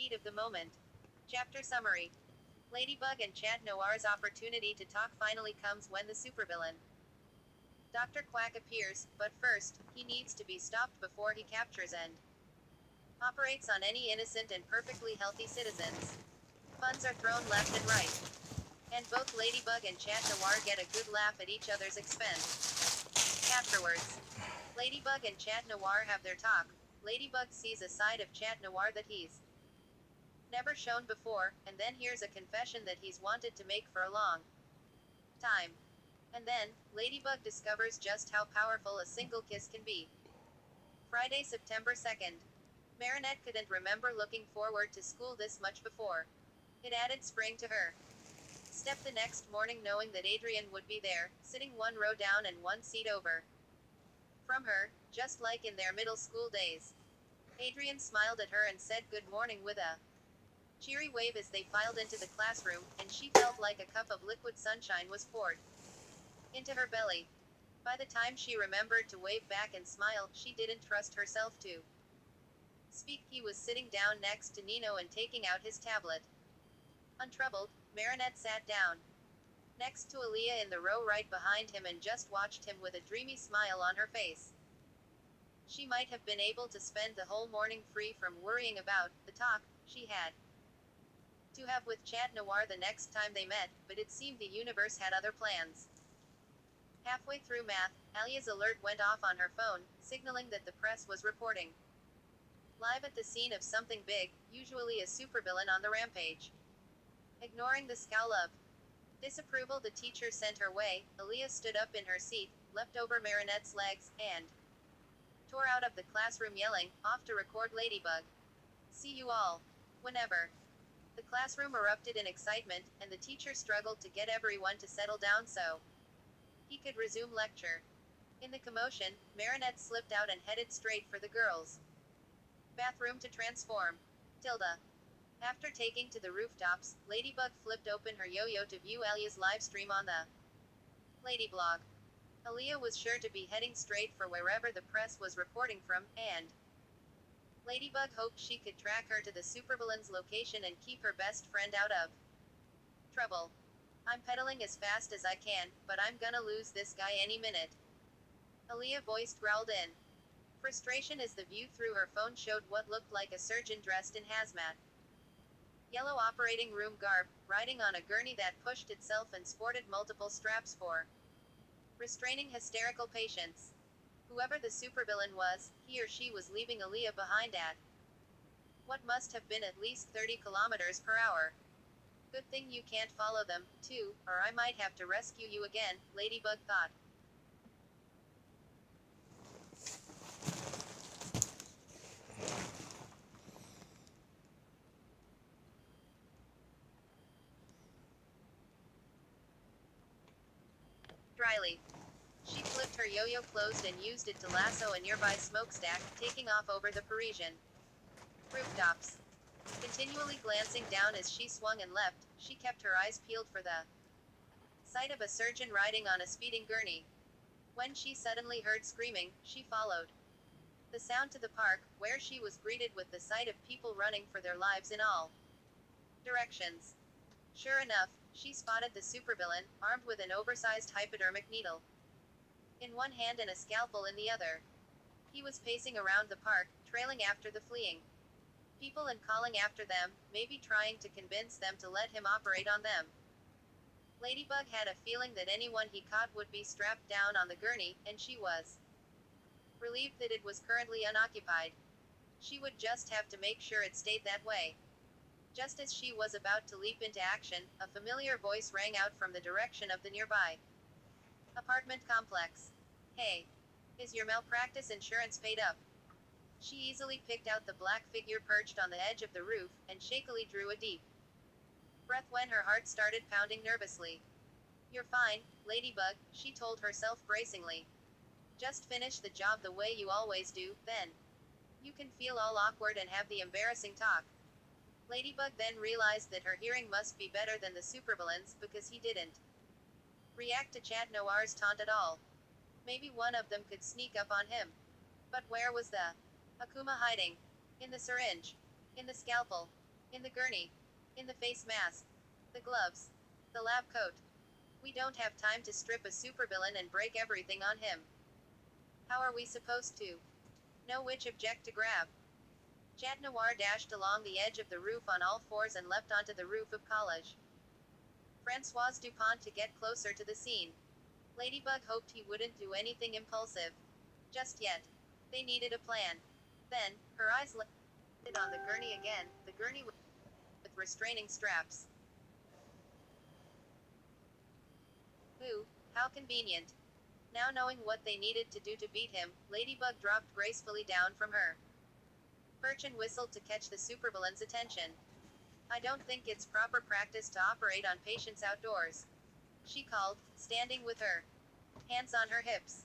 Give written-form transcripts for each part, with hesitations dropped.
heat of the moment. Chapter summary. Ladybug and Chat Noir's opportunity to talk finally comes when the supervillain, Dr. Quack appears, but first, he needs to be stopped before he captures and operates on any innocent and perfectly healthy citizens. Puns are thrown left and right, and both Ladybug and Chat Noir get a good laugh at each other's expense. Afterwards, Ladybug and Chat Noir have their talk. Ladybug sees a side of Chat Noir that he's never shown before, and then hears a confession that he's wanted to make for a long time. And then, Ladybug discovers just how powerful a single kiss can be. Friday, September 2nd. Marinette couldn't remember looking forward to school this much before. It added spring to her step the next morning knowing that Adrian would be there, sitting one row down and one seat over from her, just like in their middle school days. Adrian smiled at her and said good morning with a cheery wave as they filed into the classroom, and she felt like a cup of liquid sunshine was poured into her belly. By the time she remembered to wave back and smile, she didn't trust herself to speak. He was sitting down next to Nino and taking out his tablet. Untroubled, Marinette sat down next to Aaliyah in the row right behind him and just watched him with a dreamy smile on her face. She might have been able to spend the whole morning free from worrying about the talk she had to have with Chat Noir the next time they met, but it seemed the universe had other plans. Halfway through math, Alia's alert went off on her phone, signaling that the press was reporting live at the scene of something big, usually a supervillain on the rampage. Ignoring the scowl of disapproval the teacher sent her way, Aaliyah stood up in her seat, leapt over Marinette's legs, and tore out of the classroom yelling, off to record Ladybug. See you all. Whenever. The classroom erupted in excitement, and the teacher struggled to get everyone to settle down so he could resume lecture. In the commotion, Marinette slipped out and headed straight for the girls' bathroom to transform. Tilda. After taking to the rooftops, Ladybug flipped open her yo-yo to view Alia's live stream on the Ladyblog. Aaliyah was sure to be heading straight for wherever the press was reporting from, and Ladybug hoped she could track her to the supervillain's location and keep her best friend out of trouble. I'm pedaling as fast as I can, but I'm gonna lose this guy any minute. Aaliyah voice growled in frustration as the view through her phone showed what looked like a surgeon dressed in hazmat yellow operating room garb, riding on a gurney that pushed itself and sported multiple straps for restraining hysterical patients. Whoever the supervillain was, he or she was leaving Aaliyah behind at what must have been at least 30 kilometers per hour. Good thing you can't follow them, too, or I might have to rescue you again, Ladybug thought. Dryly. She flipped her yo-yo closed and used it to lasso a nearby smokestack, taking off over the Parisian rooftops. Continually glancing down as she swung and leapt, she kept her eyes peeled for the sight of a surgeon riding on a speeding gurney. When she suddenly heard screaming, she followed the sound to the park, where she was greeted with the sight of people running for their lives in all directions. Sure enough, she spotted the supervillain, armed with an oversized hypodermic needle in one hand and a scalpel in the other. He was pacing around the park, trailing after the fleeing people and calling after them, maybe trying to convince them to let him operate on them. Ladybug had a feeling that anyone he caught would be strapped down on the gurney, and she was relieved that it was currently unoccupied. She would just have to make sure it stayed that way. Just as she was about to leap into action, a familiar voice rang out from the direction of the nearby apartment complex. Hey. Is your malpractice insurance paid up? She easily picked out the black figure perched on the edge of the roof, and shakily drew a deep breath when her heart started pounding nervously. You're fine, Ladybug, she told herself bracingly. Just finish the job the way you always do, then you can feel all awkward and have the embarrassing talk. Ladybug then realized that her hearing must be better than the supervillain's, because he didn't react to Chat Noir's taunt at all. Maybe one of them could sneak up on him. But where was the Akuma hiding? In the syringe? In the scalpel? In the gurney. In the face mask. The gloves. The lab coat. We don't have time to strip a supervillain and break everything on him. How are we supposed to know which object to grab? Chat Noir dashed along the edge of the roof on all fours and leapt onto the roof of college. Francois Dupont to get closer to the scene. Ladybug hoped he wouldn't do anything impulsive. Just yet. They needed a plan. Then, her eyes landed on the gurney again, the gurney with restraining straps. Ooh, how convenient. Now knowing what they needed to do to beat him, Ladybug dropped gracefully down from her perch and whistled to catch the supervillain's attention. I don't think it's proper practice to operate on patients outdoors, she called, standing with her hands on her hips.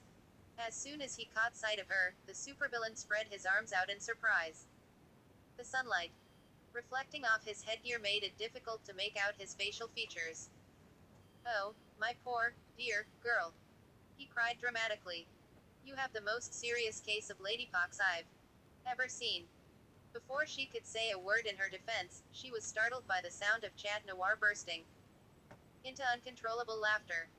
As soon as he caught sight of her, the supervillain spread his arms out in surprise. The sunlight, reflecting off his headgear, made it difficult to make out his facial features. Oh, my poor, dear, girl, he cried dramatically. You have the most serious case of ladypox I've ever seen. Before she could say a word in her defense, she was startled by the sound of Chat Noir bursting into uncontrollable laughter.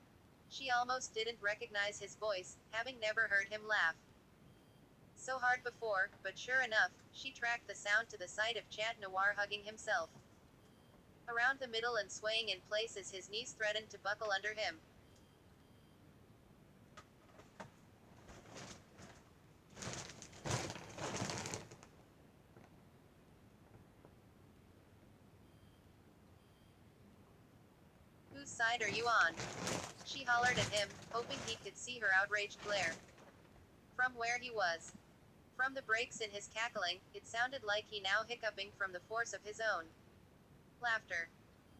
She almost didn't recognize his voice, having never heard him laugh so hard before, but sure enough, she tracked the sound to the sight of Chat Noir hugging himself around the middle and swaying in place as his knees threatened to buckle under him. Whose side are you on? She hollered at him, hoping he could see her outraged glare from where he was. From the breaks in his cackling, it sounded like he now hiccuping from the force of his own laughter.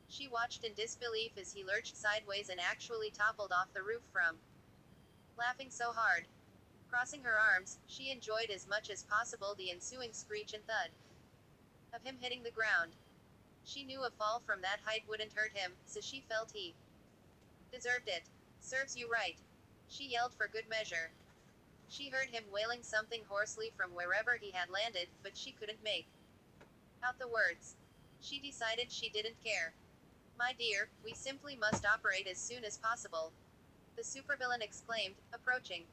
She watched in disbelief as he lurched sideways and actually toppled off the roof from laughing so hard. Crossing her arms, she enjoyed as much as possible the ensuing screech and thud of him hitting the ground. She knew a fall from that height wouldn't hurt him, so she felt he deserved it. Serves you right, she yelled for good measure. She heard him wailing something hoarsely from wherever he had landed, but she couldn't make out the words. She decided she didn't care. My dear, we simply must operate as soon as possible, the supervillain exclaimed, approaching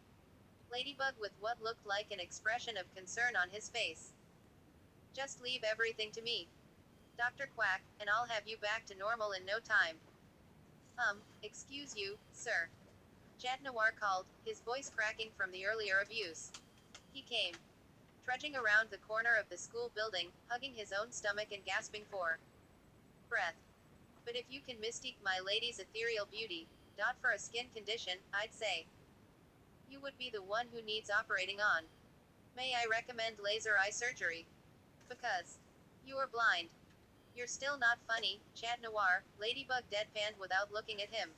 Ladybug with what looked like an expression of concern on his face. Just leave everything to me, Dr. Quack, and I'll have you back to normal in no time. Excuse you, sir, Chat Noir called, his voice cracking from the earlier abuse. He came trudging around the corner of the school building, hugging his own stomach and gasping for breath. But if you can mystique my lady's ethereal beauty, for a skin condition, I'd say you would be the one who needs operating on. May I recommend laser eye surgery? Because you are blind. You're still not funny, Chat Noir, Ladybug deadpanned without looking at him.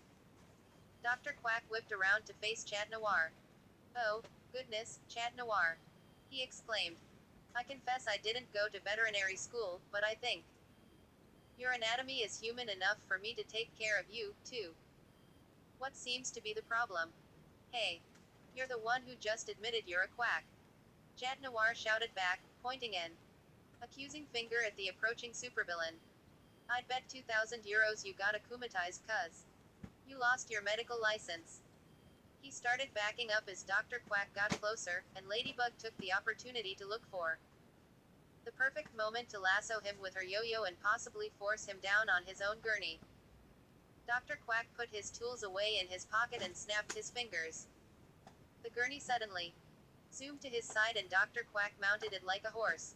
Dr. Quack whipped around to face Chat Noir. Oh, goodness, Chat Noir, he exclaimed. I confess I didn't go to veterinary school, but I think your anatomy is human enough for me to take care of you, too. What seems to be the problem? Hey, you're the one who just admitted you're a quack, Chat Noir shouted back, pointing an accusing finger at the approaching supervillain. I'd bet 2,000 euros you got akumatized cuz you lost your medical license. He started backing up as Dr. Quack got closer, and Ladybug took the opportunity to look for the perfect moment to lasso him with her yo-yo and possibly force him down on his own gurney. Dr. Quack put his tools away in his pocket and snapped his fingers. The gurney suddenly zoomed to his side and Dr. Quack mounted it like a horse.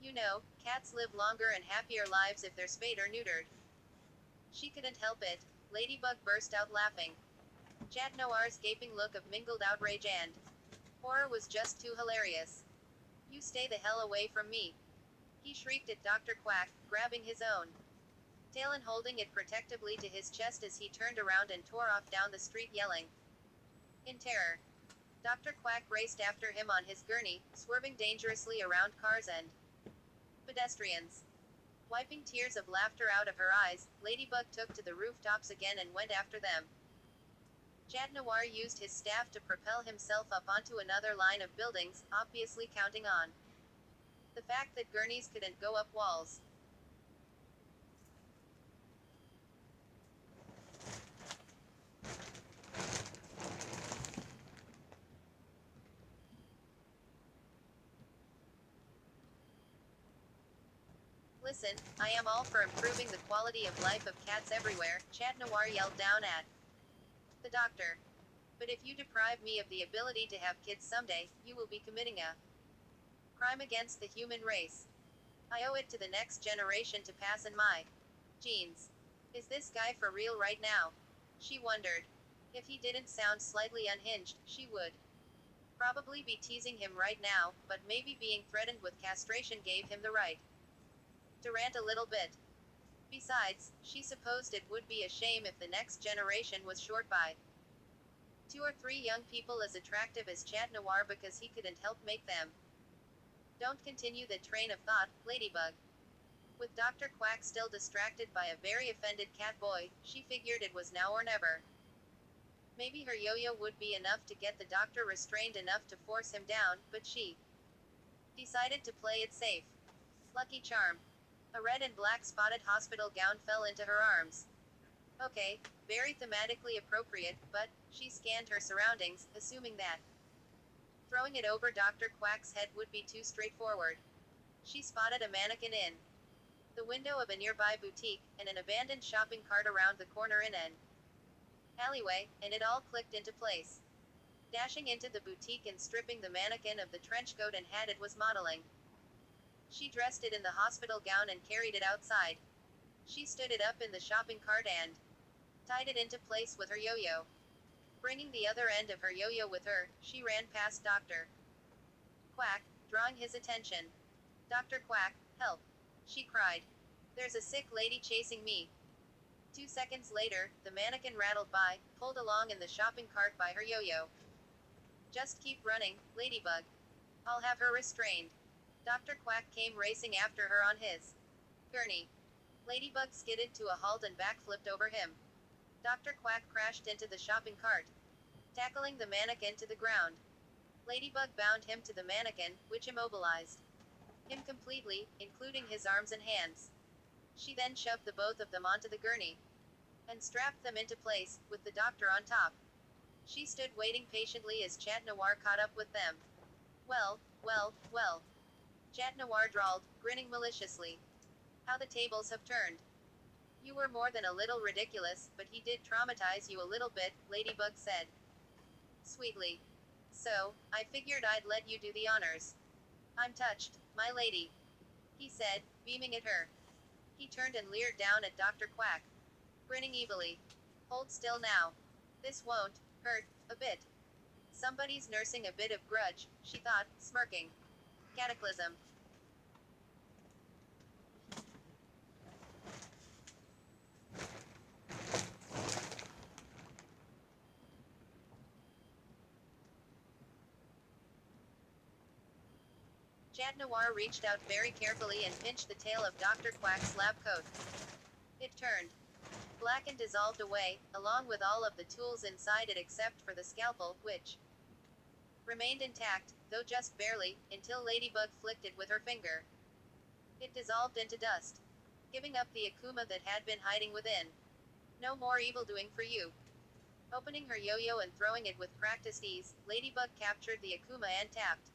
You know, cats live longer and happier lives if they're spayed or neutered. She couldn't help it. Ladybug burst out laughing. Chat Noir's gaping look of mingled outrage and horror was just too hilarious. You stay the hell away from me, he shrieked at Dr. Quack, grabbing his own tail and holding it protectively to his chest as he turned around and tore off down the street yelling in terror. Dr. Quack raced after him on his gurney, swerving dangerously around cars and pedestrians. Wiping tears of laughter out of her eyes, Ladybug took to the rooftops again and went after them. Chat Noir used his staff to propel himself up onto another line of buildings, obviously counting on the fact that gurneys couldn't go up walls. Listen, I am all for improving the quality of life of cats everywhere, Chat Noir yelled down at the doctor. But if you deprive me of the ability to have kids someday, you will be committing a crime against the human race. I owe it to the next generation to pass in my genes. Is this guy for real right now? She wondered. If he didn't sound slightly unhinged, she would probably be teasing him right now, but maybe being threatened with castration gave him the right to rant a little bit. Besides, she supposed it would be a shame if the next generation was short by 2 or 3 young people as attractive as Chat Noir because he couldn't help make them. Don't continue the train of thought, Ladybug. With Dr. Quack still distracted by a very offended cat boy, she figured it was now or never. Maybe her yo-yo would be enough to get the doctor restrained enough to force him down, but she decided to play it safe. Lucky charm. A red and black spotted hospital gown fell into her arms. Okay, very thematically appropriate, but she scanned her surroundings, assuming that throwing it over Dr. Quack's head would be too straightforward. She spotted a mannequin in the window of a nearby boutique, and an abandoned shopping cart around the corner in an alleyway, and it all clicked into place. Dashing into the boutique and stripping the mannequin of the trench coat and hat it was modeling. She dressed it in the hospital gown and carried it outside. She stood it up in the shopping cart and tied it into place with her yo-yo. Bringing the other end of her yo-yo with her, she ran past Dr. Quack, drawing his attention. Dr. Quack, help! She cried. There's a sick lady chasing me. 2 seconds later, the mannequin rattled by, pulled along in the shopping cart by her yo-yo. Just keep running, Ladybug. I'll have her restrained. Dr. Quack came racing after her on his gurney. Ladybug skidded to a halt and backflipped over him. Dr. Quack crashed into the shopping cart, tackling the mannequin to the ground. Ladybug bound him to the mannequin, which immobilized him completely, including his arms and hands. She then shoved the both of them onto the gurney and strapped them into place, with the doctor on top. She stood waiting patiently as Chat Noir caught up with them. Well, well, well. Chat Noir drawled, grinning maliciously. How the tables have turned. You were more than a little ridiculous, but he did traumatize you a little bit, Ladybug said sweetly. So, I figured I'd let you do the honors. I'm touched, my lady, he said, beaming at her. He turned and leered down at Dr. Quack, grinning evilly. Hold still now. This won't hurt a bit. Somebody's nursing a bit of grudge, she thought, smirking. Cataclysm. Chat Noir reached out very carefully and pinched the tail of Dr. Quack's lab coat. It turned black and dissolved away, along with all of the tools inside it except for the scalpel, which remained intact, though just barely, until Ladybug flicked it with her finger. It dissolved into dust, giving up the Akuma that had been hiding within. No more evildoing for you. Opening her yo-yo and throwing it with practiced ease, Ladybug captured the Akuma and tapped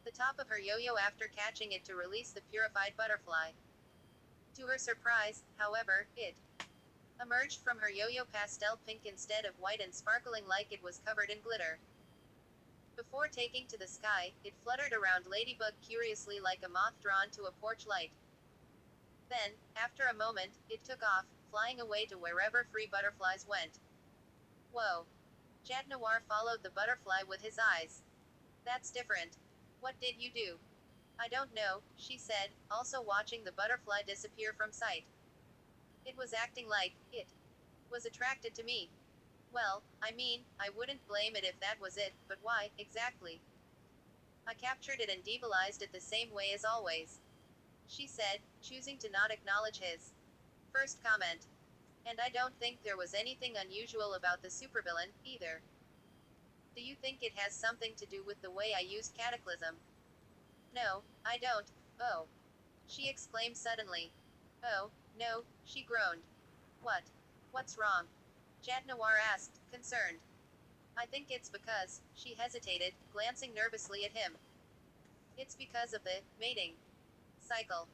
the top of her yo-yo after catching it to release the purified butterfly. To her surprise, however, it emerged from her yo-yo pastel pink instead of white and sparkling like it was covered in glitter. Before taking to the sky, it fluttered around Ladybug curiously like a moth drawn to a porch light. Then, after a moment, it took off, flying away to wherever free butterflies went. Whoa. Chat Noir followed the butterfly with his eyes. That's different. What did you do? I don't know, she said, also watching the butterfly disappear from sight. It was acting like it was attracted to me. Well, I mean, I wouldn't blame it if that was it, but why, exactly? I captured it and debilized it the same way as always, she said, choosing to not acknowledge his first comment. And I don't think there was anything unusual about the supervillain, either. Do you think it has something to do with the way I used Cataclysm? No, I don't. Oh. She exclaimed suddenly. Oh, no, she groaned. What? What's wrong? Chat Noir asked, concerned. I think it's because, she hesitated, glancing nervously at him. It's because of the mating cycle.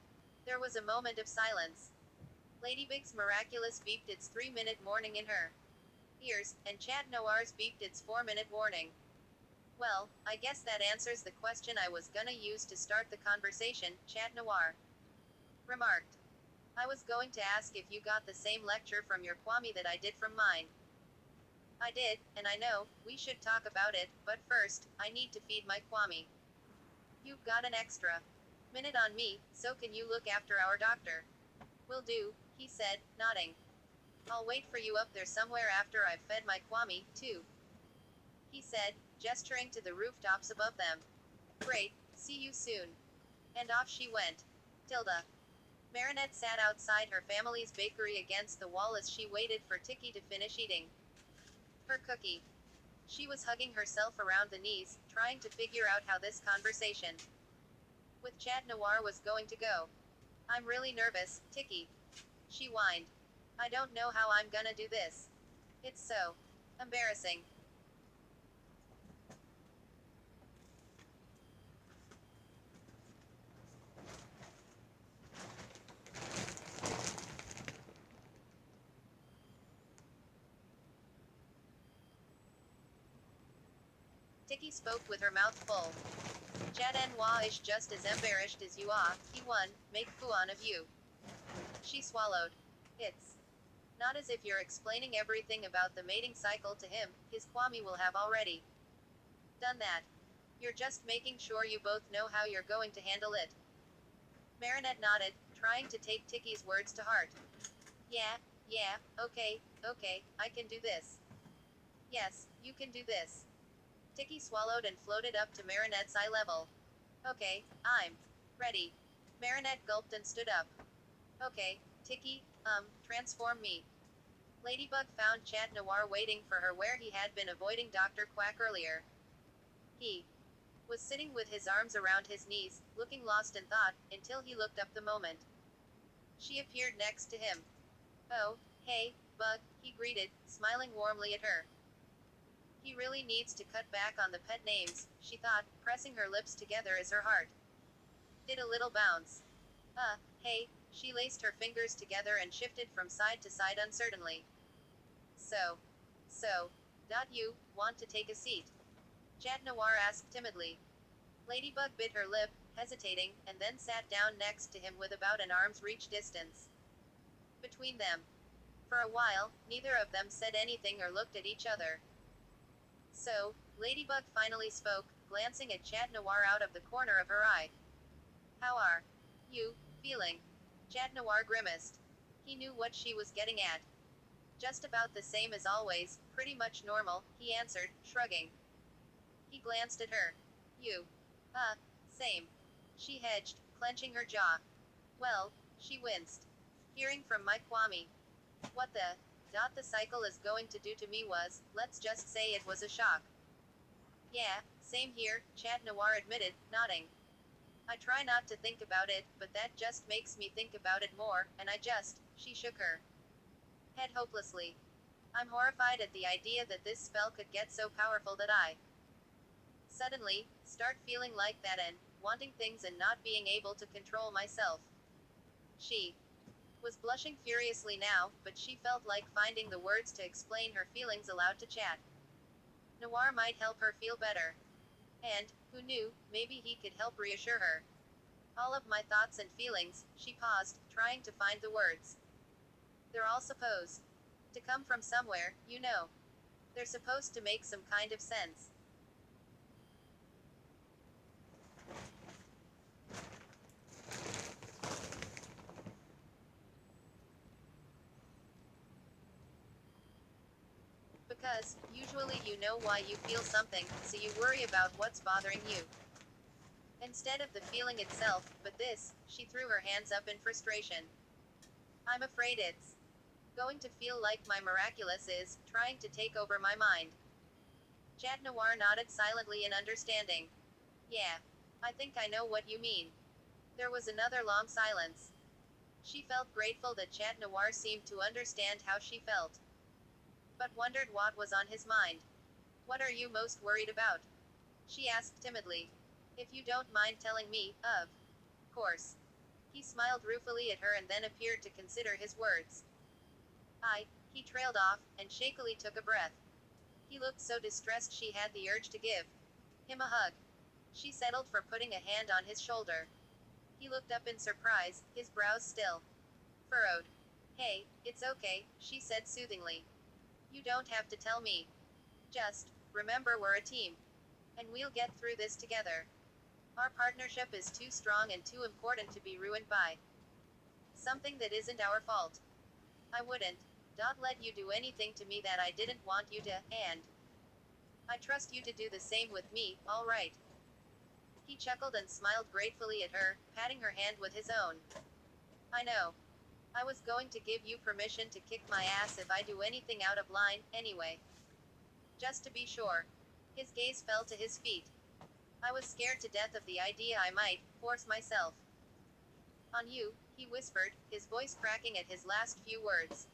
There was a moment of silence. Ladybug's miraculous beeped its 3-minute warning in her ears, and Chat Noir's beeped its 4-minute warning. Well, I guess that answers the question I was gonna use to start the conversation, Chat Noir remarked. I was going to ask if you got the same lecture from your Kwame that I did from mine. I did, and I know, we should talk about it, but first, I need to feed my Kwame. You've got an extra minute on me, so can you look after our doctor? Will do, he said, nodding. I'll wait for you up there somewhere after I've fed my Kwame, too, he said, gesturing to the rooftops above them. Great, see you soon. And off she went. Tilda. Marinette sat outside her family's bakery against the wall as she waited for Tiki to finish eating her cookie. She was hugging herself around the knees, trying to figure out how this conversation with Chat Noir was going to go. I'm really nervous, Tiki, she whined. I don't know how I'm gonna do this. It's so embarrassing. Tiki spoke with her mouth full. Chat Noir is just as embarrassed as you are, he won, make fun of you. She swallowed. It's not as if you're explaining everything about the mating cycle to him, his Kwame will have already done that. You're just making sure you both know how you're going to handle it. Marinette nodded, trying to take Tiki's words to heart. Yeah, okay, I can do this. Yes, you can do this. Tiki swallowed and floated up to Marinette's eye level. Okay, I'm ready. Marinette gulped and stood up. Okay, Tiki, transform me. Ladybug found Chat Noir waiting for her where he had been avoiding Dr. Quack earlier. He was sitting with his arms around his knees, looking lost in thought, until he looked up the moment she appeared next to him. Oh, hey, Bug, he greeted, smiling warmly at her. He really needs to cut back on the pet names, she thought, pressing her lips together as her heart did a little bounce. Hey, she laced her fingers together and shifted from side to side uncertainly. So, you want to take a seat? Chat Noir asked timidly. Ladybug bit her lip, hesitating, and then sat down next to him with about an arm's reach distance between them. For a while, neither of them said anything or looked at each other. So, Ladybug finally spoke, glancing at Chat Noir out of the corner of her eye. How are you feeling? Chat Noir grimaced. He knew what she was getting at. Just about the same as always, pretty much normal, he answered, shrugging. He glanced at her. You. Same. She hedged, clenching her jaw. Well, she winced. Hearing from my Kwame. What the cycle is going to do to me was, let's just say it was a shock. Yeah, same here, Chat Noir admitted, nodding. I try not to think about it, but that just makes me think about it more, and she shook her head hopelessly. I'm horrified at the idea that this spell could get so powerful that I suddenly start feeling like that and wanting things and not being able to control myself. She was blushing furiously now, but she felt like finding the words to explain her feelings aloud to Chat Noir might help her feel better. And, who knew, maybe he could help reassure her. All of my thoughts and feelings, she paused, trying to find the words. They're all supposed to come from somewhere, you know. They're supposed to make some kind of sense. Because, usually you know why you feel something, so you worry about what's bothering you. Instead of the feeling itself, but this, she threw her hands up in frustration. I'm afraid it's going to feel like my miraculous is trying to take over my mind. Chat Noir nodded silently in understanding. Yeah. I think I know what you mean. There was another long silence. She felt grateful that Chat Noir seemed to understand how she felt, but wondered what was on his mind. What are you most worried about? She asked timidly. If you don't mind telling me, of course. He smiled ruefully at her and then appeared to consider his words. He trailed off, and shakily took a breath. He looked so distressed she had the urge to give him a hug. She settled for putting a hand on his shoulder. He looked up in surprise, his brows still furrowed. Hey, it's okay, she said soothingly. You don't have to tell me. Just remember we're a team. And we'll get through this together. Our partnership is too strong and too important to be ruined by something that isn't our fault. I wouldn't let you do anything to me that I didn't want you to, and I trust you to do the same with me, all right? He chuckled and smiled gratefully at her, patting her hand with his own. I know. I was going to give you permission to kick my ass if I do anything out of line, anyway. Just to be sure. His gaze fell to his feet. I was scared to death of the idea I might force myself on you, he whispered, his voice cracking at his last few words.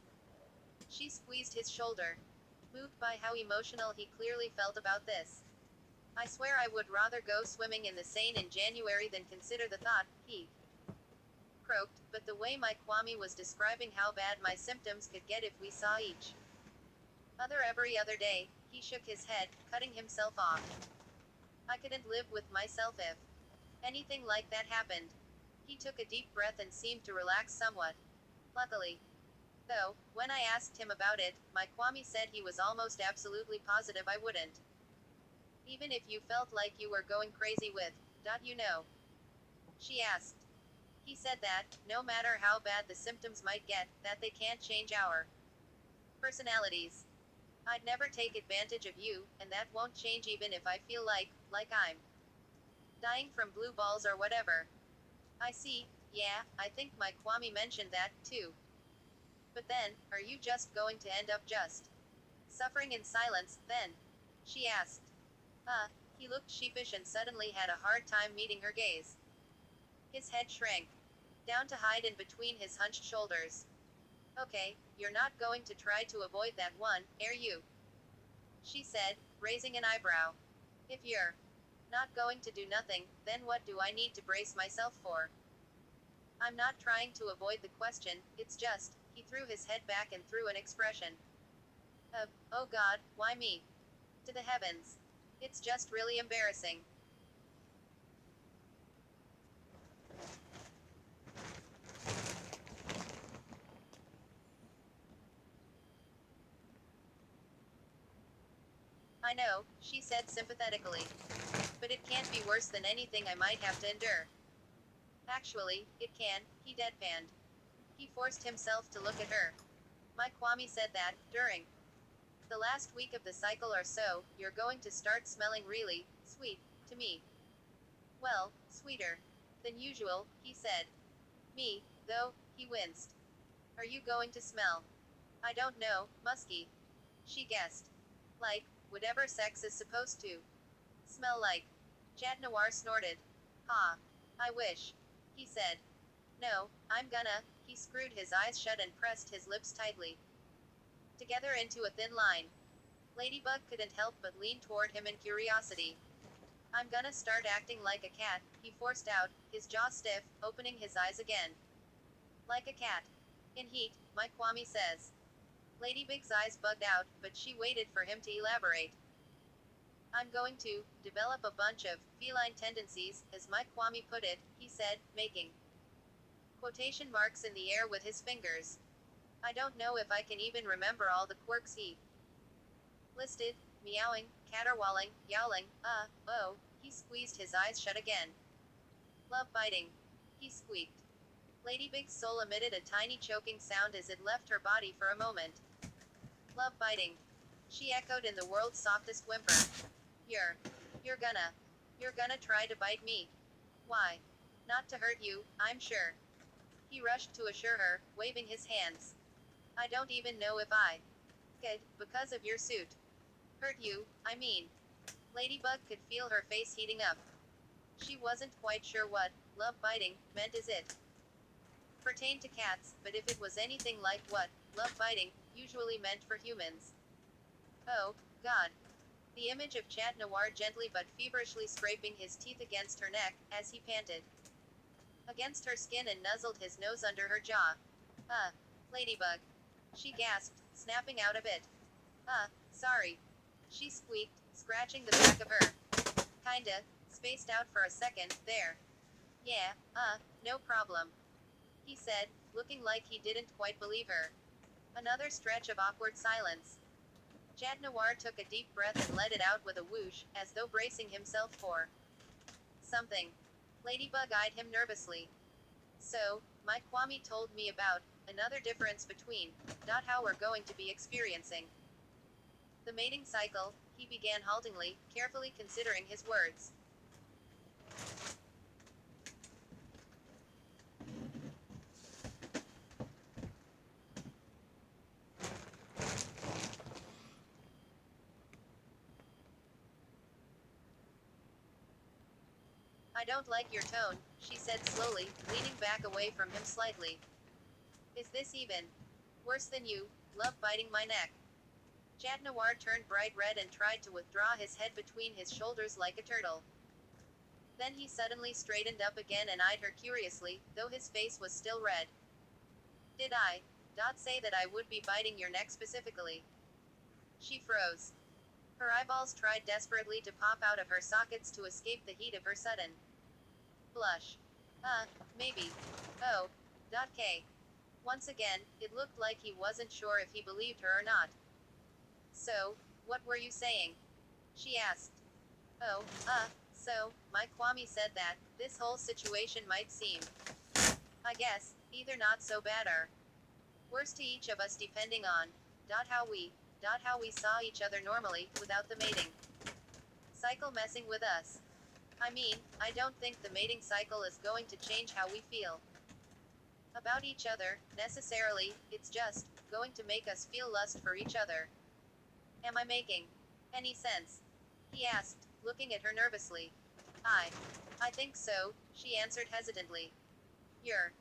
She squeezed his shoulder, moved by how emotional he clearly felt about this. I swear I would rather go swimming in the Seine in January than consider the thought, he croaked, but the way my Kwame was describing how bad my symptoms could get if we saw each other every other day, he shook his head, cutting himself off. I couldn't live with myself if anything like that happened. He took a deep breath and seemed to relax somewhat. Luckily. Though, when I asked him about it, my Kwame said he was almost absolutely positive I wouldn't. Even if you felt like you were going crazy with, you know? She asked. He said that, no matter how bad the symptoms might get, that they can't change our personalities. I'd never take advantage of you, and that won't change even if I feel like I'm dying from blue balls or whatever. I see, yeah, I think my Kwame mentioned that, too. But then, are you just going to end up just suffering in silence, then? She asked. He looked sheepish and suddenly had a hard time meeting her gaze. His head shrank down to hide in between his hunched shoulders. Okay, you're not going to try to avoid that one, are you? She said, raising an eyebrow. If you're not going to do nothing, then what do I need to brace myself for? I'm not trying to avoid the question, it's just, he threw his head back and threw an expression of, oh God, why me? To the heavens. It's just really embarrassing. I know, she said sympathetically. But it can't be worse than anything I might have to endure. Actually, it can, he deadpanned. He forced himself to look at her. My Kwame said that, during the last week of the cycle or so, you're going to start smelling really sweet to me. Well, sweeter than usual, he said. Me, though, he winced. Are you going to smell? I don't know, musky. She guessed. Like, whatever sex is supposed to smell like. Chat Noir snorted. Ha. I wish. He said. No, I'm gonna. He screwed his eyes shut and pressed his lips tightly together into a thin line. Ladybug couldn't help but lean toward him in curiosity. I'm gonna start acting like a cat, he forced out, his jaw stiff, opening his eyes again. Like a cat. In heat, my Kwame says. Ladybug's eyes bugged out, but she waited for him to elaborate. I'm going to develop a bunch of feline tendencies, as my Kwame put it, he said, making quotation marks in the air with his fingers. I don't know if I can even remember all the quirks he listed. Meowing, caterwauling, yowling, oh, he squeezed his eyes shut again. Love biting. He squeaked. Ladybug's soul emitted a tiny choking sound as it left her body for a moment. Love biting. She echoed in the world's softest whimper. You're you're gonna try to bite me. Why? Not to hurt you, I'm sure. He rushed to assure her, waving his hands. I don't even know if I could, because of your suit. Hurt you, I mean. Ladybug could feel her face heating up. She wasn't quite sure what love biting meant as it pertained to cats, but if it was anything like what love biting usually meant for humans. Oh, God. The image of Chat Noir gently but feverishly scraping his teeth against her neck, as he panted. against her skin and nuzzled his nose under her jaw. Ladybug. She gasped, snapping out of it. Sorry. She squeaked, scratching the back of her. Kinda, spaced out for a second, there. Yeah, no problem. He said, looking like he didn't quite believe her. Another stretch of awkward silence. Chat Noir took a deep breath and let it out with a whoosh, as though bracing himself for something. Ladybug eyed him nervously. So, my Kwame told me about another difference between how we're going to be experiencing the mating cycle, he began haltingly, carefully considering his words. I don't like your tone, she said slowly, leaning back away from him slightly. Is this even worse than you love biting my neck? Chat Noir turned bright red and tried to withdraw his head between his shoulders like a turtle. Then he suddenly straightened up again and eyed her curiously, though his face was still red. Did I say that I would be biting your neck specifically? She froze. Her eyeballs tried desperately to pop out of her sockets to escape the heat of her sudden blush. Maybe. Oh. K. Once again, it looked like he wasn't sure if he believed her or not. So, what were you saying? She asked. Oh, so, my Kwame said that this whole situation might seem, I guess, either not so bad or worse to each of us depending on how we saw each other normally, without the mating cycle messing with us. I mean, I don't think the mating cycle is going to change how we feel about each other, necessarily, it's just going to make us feel lust for each other. Am I making any sense? He asked, looking at her nervously. I think so, she answered hesitantly. You're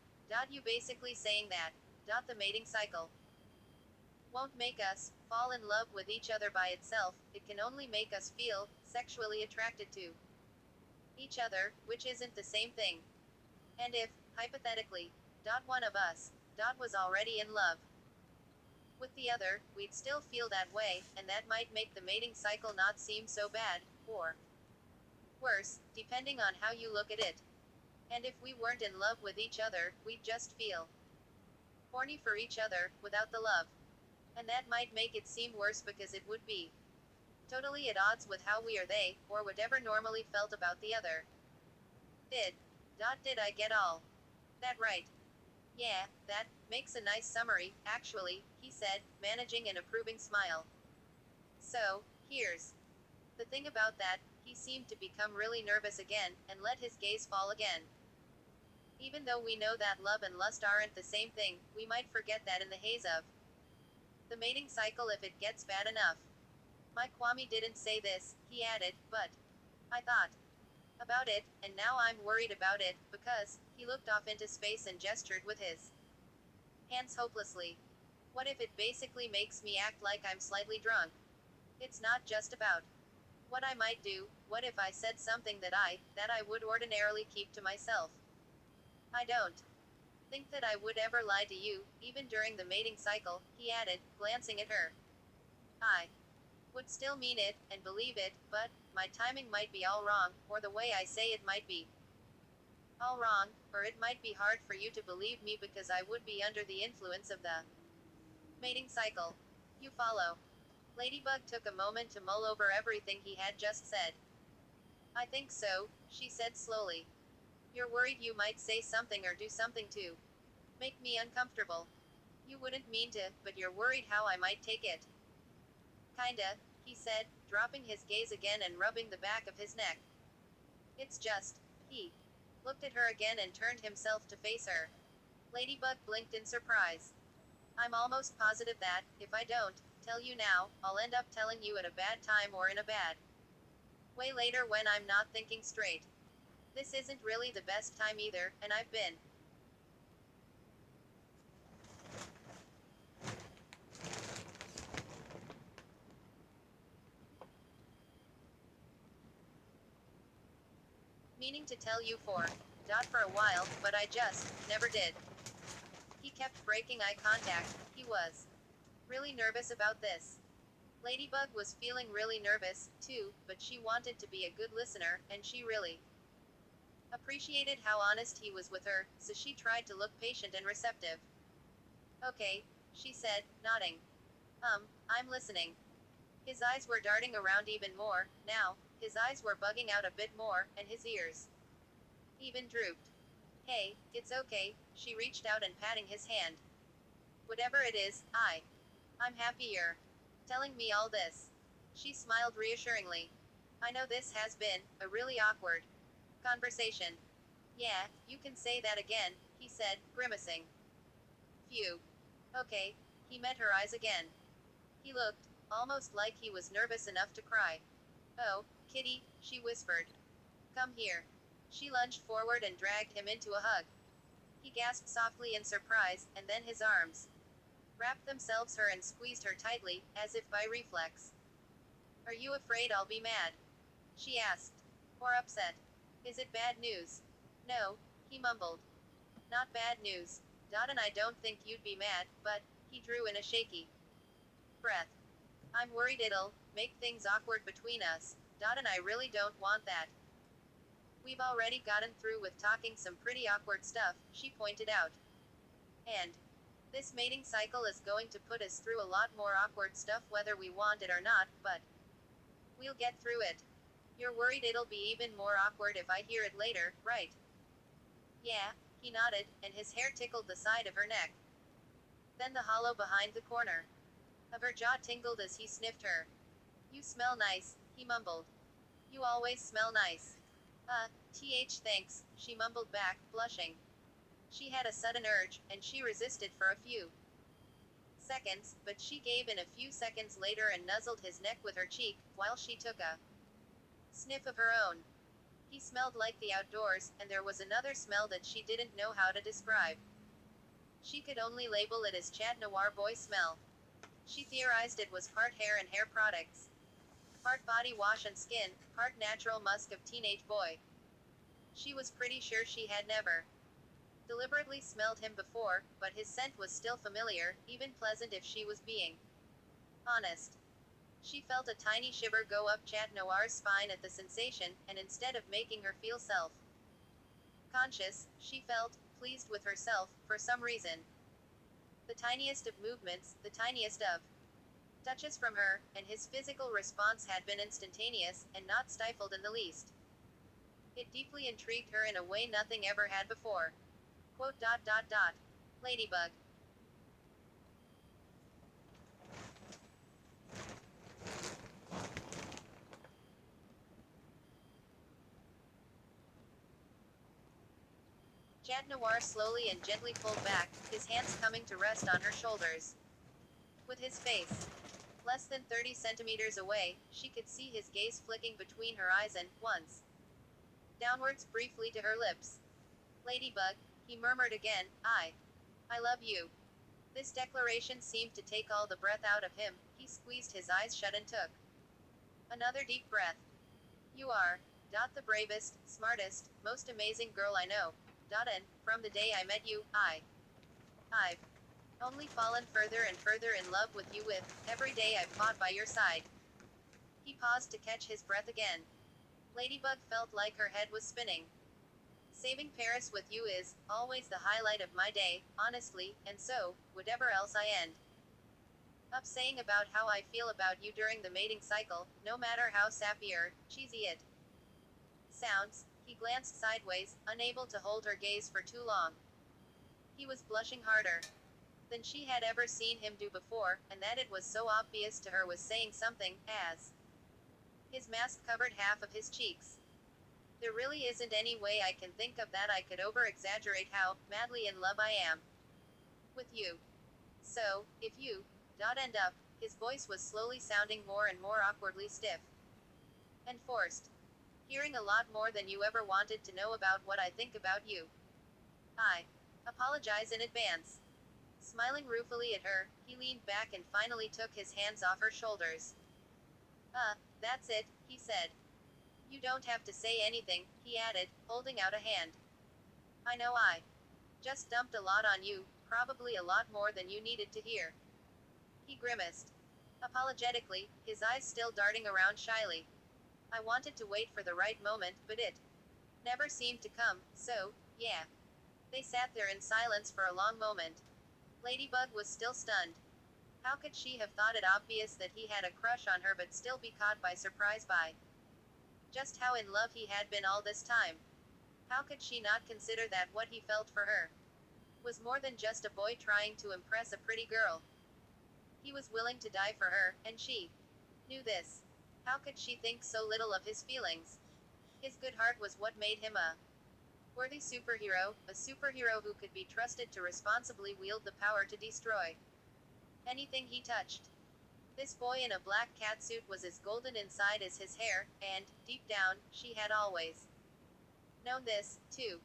you basically saying that the mating cycle won't make us fall in love with each other by itself, it can only make us feel sexually attracted to each other, which isn't the same thing. And if, hypothetically, one of us was already in love with the other, we'd still feel that way, and that might make the mating cycle not seem so bad, or worse, depending on how you look at it. And if we weren't in love with each other, we'd just feel horny for each other, without the love. And that might make it seem worse because it would be totally at odds with how we or they, or whatever normally felt about the other. Did I get all that right? Yeah, that makes a nice summary, actually, he said, managing an approving smile. So, here's the thing about that, he seemed to become really nervous again, and let his gaze fall again. Even though we know that love and lust aren't the same thing, we might forget that in the haze of the mating cycle if it gets bad enough. My Kwame didn't say this, he added, but I thought about it, and now I'm worried about it, because he looked off into space and gestured with his hands hopelessly. What if it basically makes me act like I'm slightly drunk? It's not just about what I might do, what if I said something that I would ordinarily keep to myself? I don't think that I would ever lie to you, even during the mating cycle, he added, glancing at her. I would still mean it, and believe it, but my timing might be all wrong, or the way I say it might be all wrong, or it might be hard for you to believe me because I would be under the influence of the mating cycle. You follow? Ladybug took a moment to mull over everything he had just said. I think so, she said slowly. You're worried you might say something or do something to make me uncomfortable. You wouldn't mean to, but you're worried how I might take it. Kinda, he said, dropping his gaze again and rubbing the back of his neck. It's just, he looked at her again and turned himself to face her. Ladybug blinked in surprise. I'm almost positive that, if I don't tell you now, I'll end up telling you at a bad time or in a bad way later when I'm not thinking straight. This isn't really the best time either, and I've been meaning to tell you for For a while, but I just never did. He kept breaking eye contact. He was really nervous about this. Ladybug was feeling really nervous, too, but she wanted to be a good listener, and she really appreciated how honest he was with her, so she tried to look patient and receptive. Okay, she said, nodding. I'm listening. His eyes were darting around even more, now. His eyes were bugging out a bit more, and his ears even drooped. Hey, it's okay, she reached out and patting his hand. Whatever it is, I'm happy you're telling me all this. She smiled reassuringly. I know this has been a really awkward conversation. Yeah, you can say that again, he said, grimacing. Phew. Okay. He met her eyes again. He looked almost like he was nervous enough to cry. Oh, Kitty, she whispered. Come here. She lunged forward and dragged him into a hug. He gasped softly in surprise, and then his arms wrapped themselves her and squeezed her tightly, as if by reflex. Are you afraid I'll be mad? She asked. Or upset? Is it bad news? No, he mumbled. Not bad news. Dot and I don't think you'd be mad, but, he drew in a shaky breath. I'm worried it'll make things awkward between us. Dot and I really don't want that. We've already gotten through with talking some pretty awkward stuff, she pointed out. And this mating cycle is going to put us through a lot more awkward stuff whether we want it or not, but we'll get through it. You're worried it'll be even more awkward if I hear it later, right? Yeah, he nodded, and his hair tickled the side of her neck. Then the hollow behind the corner of her jaw tingled as he sniffed her. You smell nice, he mumbled. You always smell nice. Thanks, she mumbled back, blushing. She had a sudden urge, and she resisted for a few seconds, but she gave in a few seconds later and nuzzled his neck with her cheek, while she took a sniff of her own. He smelled like the outdoors, and there was another smell that she didn't know how to describe. She could only label it as Chat Noir boy smell. She theorized it was part hair and hair products, part body wash and skin, part natural musk of teenage boy. She was pretty sure she had never deliberately smelled him before, but his scent was still familiar, even pleasant if she was being honest. She felt a tiny shiver go up Chat Noir's spine at the sensation, and instead of making her feel self-conscious, she felt pleased with herself, for some reason. The tiniest of movements, the tiniest of touches from her, and his physical response had been instantaneous, and not stifled in the least. It deeply intrigued her in a way nothing ever had before. Quote. Ladybug. Chat Noir slowly and gently pulled back, his hands coming to rest on her shoulders. With his face less than 30 centimeters away, she could see his gaze flicking between her eyes and, once, downwards briefly to her lips. Ladybug, he murmured again, I love you. This declaration seemed to take all the breath out of him. He squeezed his eyes shut and took another deep breath. You are, the bravest, smartest, most amazing girl I know. And, from the day I met you, I've only fallen further and further in love with you with every day I've fought by your side. He paused to catch his breath again. Ladybug felt like her head was spinning. Saving Paris with you is always the highlight of my day, honestly, and so, whatever else I end up saying about how I feel about you during the mating cycle, no matter how sappy or cheesy it sounds, he glanced sideways, unable to hold her gaze for too long. He was blushing harder than she had ever seen him do before, and that it was so obvious to her was saying something, as his mask covered half of his cheeks. There really isn't any way I can think of that I could over-exaggerate how madly in love I am with you. So, if you end up, his voice was slowly sounding more and more awkwardly stiff and forced. Hearing a lot more than you ever wanted to know about what I think about you. I apologize in advance. Smiling ruefully at her, he leaned back and finally took his hands off her shoulders. That's it, he said. You don't have to say anything, he added, holding out a hand. I know I just dumped a lot on you, probably a lot more than you needed to hear. He grimaced. Apologetically, his eyes still darting around shyly. I wanted to wait for the right moment, but it never seemed to come, so, yeah. They sat there in silence for a long moment. Ladybug was still stunned. How could she have thought it obvious that he had a crush on her but still be caught by surprise by just how in love he had been all this time? How could she not consider that what he felt for her was more than just a boy trying to impress a pretty girl? He was willing to die for her, and she knew this. How could she think so little of his feelings? His good heart was what made him a worthy superhero, a superhero who could be trusted to responsibly wield the power to destroy anything he touched. This boy in a black catsuit was as golden inside as his hair, and, deep down, she had always known this, too.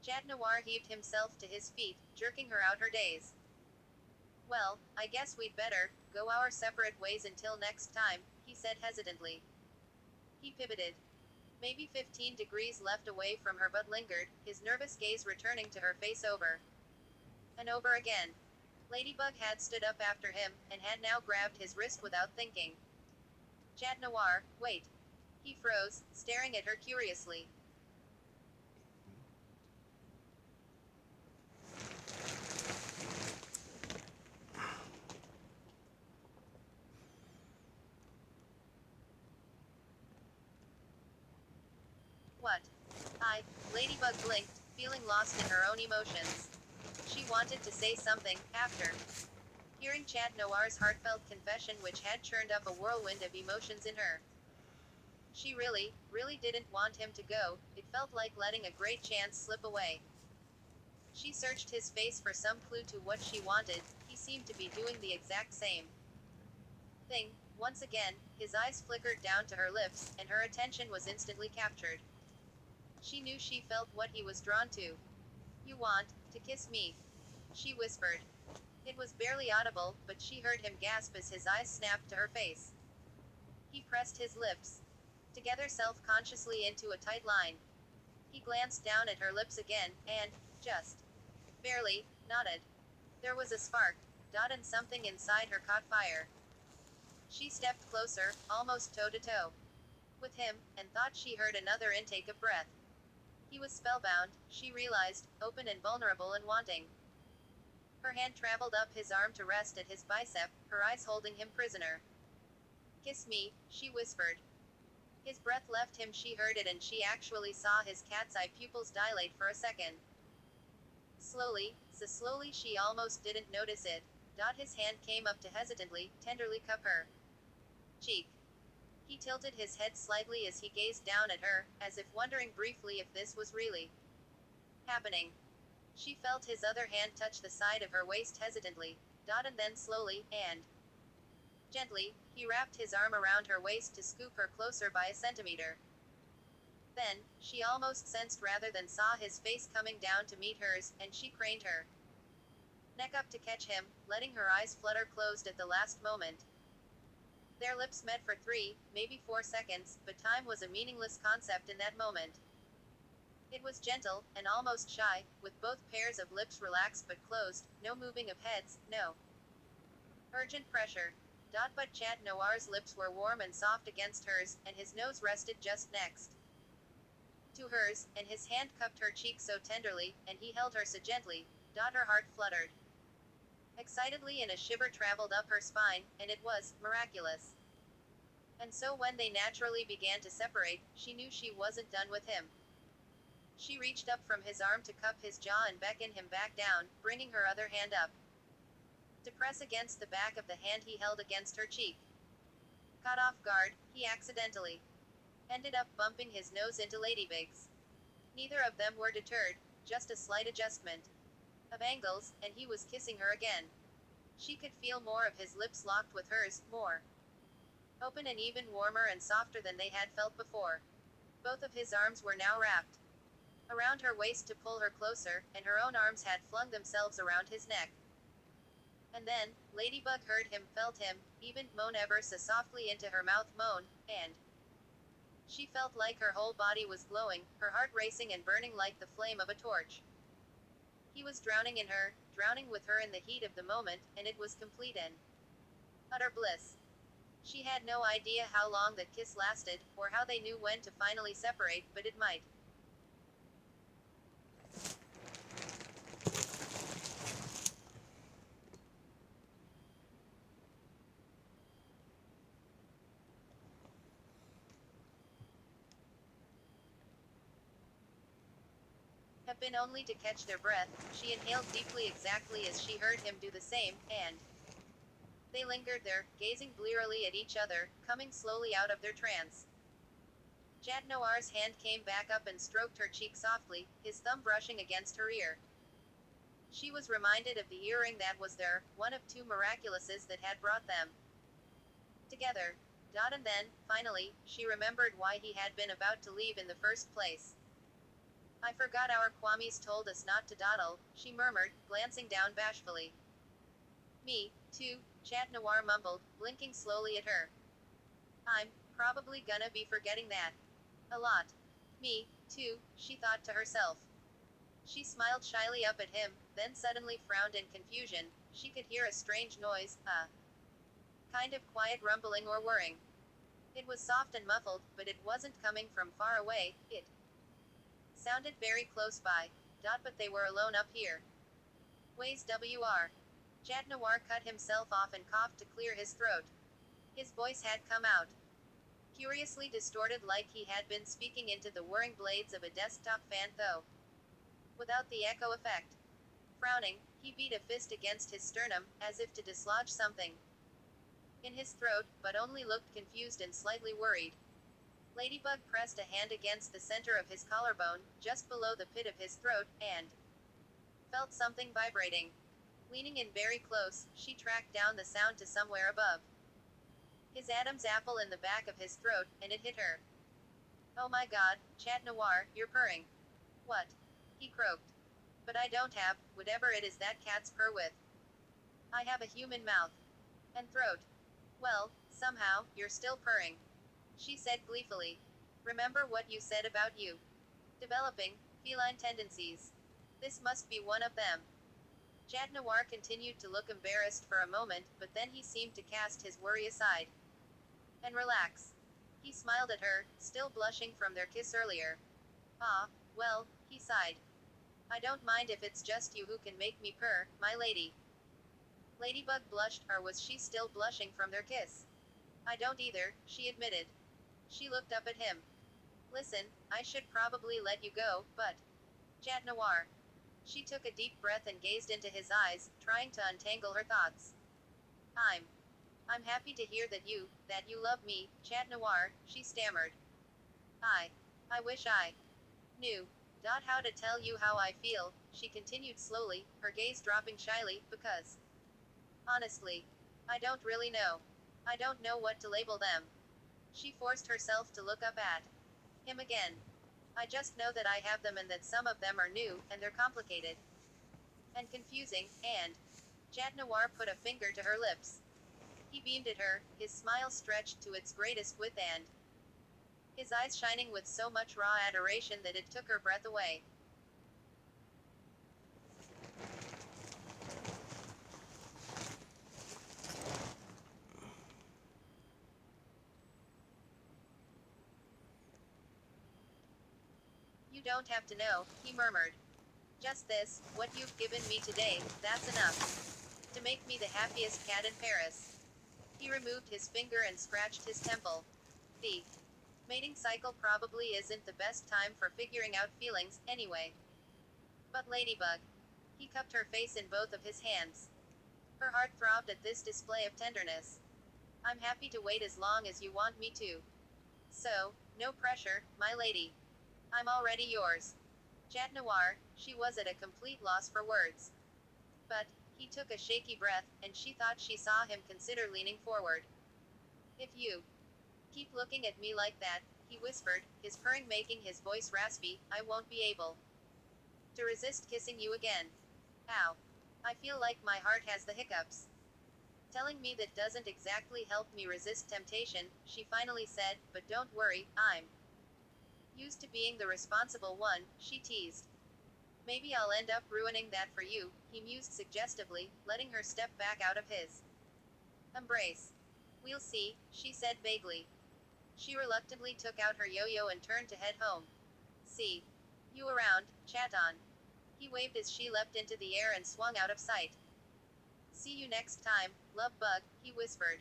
Chat Noir heaved himself to his feet, jerking her out her days. Well, I guess we'd better go our separate ways until next time, he said hesitantly. He pivoted. Maybe 15 degrees left away from her but lingered, his nervous gaze returning to her face over and over again. Ladybug had stood up after him, and had now grabbed his wrist without thinking. Chat Noir, wait. He froze, staring at her curiously. What? Ladybug blinked, feeling lost in her own emotions. She wanted to say something, after hearing Chat Noir's heartfelt confession which had churned up a whirlwind of emotions in her. She really, really didn't want him to go, it felt like letting a great chance slip away. She searched his face for some clue to what she wanted, he seemed to be doing the exact same thing. Once again, his eyes flickered down to her lips, and her attention was instantly captured. She knew she felt what he was drawn to. You want to kiss me? She whispered. It was barely audible, but she heard him gasp as his eyes snapped to her face. He pressed his lips together self-consciously into a tight line. He glanced down at her lips again, and, just barely, nodded. There was a spark, and something inside her caught fire. She stepped closer, almost toe to toe with him, and thought she heard another intake of breath. He was spellbound, she realized, open and vulnerable and wanting. Her hand traveled up his arm to rest at his bicep, her eyes holding him prisoner. Kiss me, she whispered. His breath left him, she heard it, and she actually saw his cat's eye pupils dilate for a second. Slowly, so slowly she almost didn't notice it. His hand came up to hesitantly, tenderly cup her cheek. He tilted his head slightly as he gazed down at her, as if wondering briefly if this was really happening. She felt his other hand touch the side of her waist hesitantly, and then slowly, and gently, he wrapped his arm around her waist to scoop her closer by a centimeter. Then, she almost sensed rather than saw his face coming down to meet hers, and she craned her neck up to catch him, letting her eyes flutter closed at the last moment. Their lips met for 3, maybe 4 seconds, but time was a meaningless concept in that moment. It was gentle, and almost shy, with both pairs of lips relaxed but closed, no moving of heads, no urgent pressure. But Chat Noir's lips were warm and soft against hers, and his nose rested just next to hers, and his hand cupped her cheek so tenderly, and he held her so gently. Her heart fluttered excitedly, and a shiver traveled up her spine, and it was miraculous. And so when they naturally began to separate, she knew she wasn't done with him. She reached up from his arm to cup his jaw and beckon him back down, bringing her other hand up to press against the back of the hand he held against her cheek. Caught off guard, he accidentally ended up bumping his nose into Ladybug's. Neither of them were deterred, just a slight adjustment of angles, and he was kissing her again. She could feel more of his lips locked with hers, more open and even warmer and softer than they had felt before. Both of his arms were now wrapped around her waist to pull her closer, and her own arms had flung themselves around his neck. And then, Ladybug heard him, felt him, even moan ever so softly into her mouth, moan, and she felt like her whole body was glowing, her heart racing and burning like the flame of a torch. He was drowning in her, drowning with her in the heat of the moment, and it was complete and utter bliss. She had no idea how long that kiss lasted, or how they knew when to finally separate, but it might have been only to catch their breath. She inhaled deeply exactly as she heard him do the same, and they lingered there, gazing blearily at each other, coming slowly out of their trance. Chat Noir's hand came back up and stroked her cheek softly, his thumb brushing against her ear. She was reminded of the earring that was there, one of two miraculouses that had brought them together. And then, finally, she remembered why he had been about to leave in the first place. I forgot our Kwamis told us not to dawdle, she murmured, glancing down bashfully. Me, too, Chat Noir mumbled, blinking slowly at her. I'm probably gonna be forgetting that. A lot. Me, too, she thought to herself. She smiled shyly up at him, then suddenly frowned in confusion. She could hear a strange noise, a kind of quiet rumbling or whirring. It was soft and muffled, but it wasn't coming from far away, it sounded very close by. But they were alone up here. Ways WR. Chat Noir cut himself off and coughed to clear his throat. His voice had come out curiously distorted, like he had been speaking into the whirring blades of a desktop fan, though without the echo effect. Frowning, he beat a fist against his sternum, as if to dislodge something in his throat, but only looked confused and slightly worried. Ladybug pressed a hand against the center of his collarbone, just below the pit of his throat, and felt something vibrating. Leaning in very close, she tracked down the sound to somewhere above his Adam's apple in the back of his throat, and it hit her. Oh my god, Chat Noir, you're purring. What? He croaked. But I don't have, whatever it is that cats purr with. I have a human mouth. And throat. Well, somehow, you're still purring. She said gleefully. Remember what you said about you developing feline tendencies. This must be one of them. Chat Noir continued to look embarrassed for a moment, but then he seemed to cast his worry aside and relax. He smiled at her, still blushing from their kiss earlier. Ah, well, he sighed. I don't mind if it's just you who can make me purr, my lady. Ladybug blushed, or was she still blushing from their kiss? I don't either, she admitted. She looked up at him. Listen, I should probably let you go, but Chat Noir. She took a deep breath and gazed into his eyes, trying to untangle her thoughts. I'm happy to hear that you love me, Chat Noir, she stammered. I wish I knew how to tell you how I feel, she continued slowly, her gaze dropping shyly, because honestly, I don't really know. I don't know what to label them. She forced herself to look up at him again. I just know that I have them and that some of them are new, and they're complicated and confusing, and Chat Noir put a finger to her lips. He beamed at her, his smile stretched to its greatest width and his eyes shining with so much raw adoration that it took her breath away. You don't have to know, he murmured. Just this, what you've given me today, that's enough to make me the happiest cat in Paris. He removed his finger and scratched his temple. The mating cycle probably isn't the best time for figuring out feelings, anyway. But Ladybug. He cupped her face in both of his hands. Her heart throbbed at this display of tenderness. I'm happy to wait as long as you want me to. So, no pressure, my lady. I'm already yours. Chat Noir, she was at a complete loss for words. But, he took a shaky breath, and she thought she saw him consider leaning forward. If you keep looking at me like that, he whispered, his purring making his voice raspy, I won't be able to resist kissing you again. Ow. I feel like my heart has the hiccups. Telling me that doesn't exactly help me resist temptation, she finally said, but don't worry, I'm used to being the responsible one, she teased. Maybe I'll end up ruining that for you, he mused suggestively, letting her step back out of his embrace. We'll see, she said vaguely. She reluctantly took out her yo-yo and turned to head home. See you around, chat on. He waved as she leapt into the air and swung out of sight. See you next time, love bug, he whispered.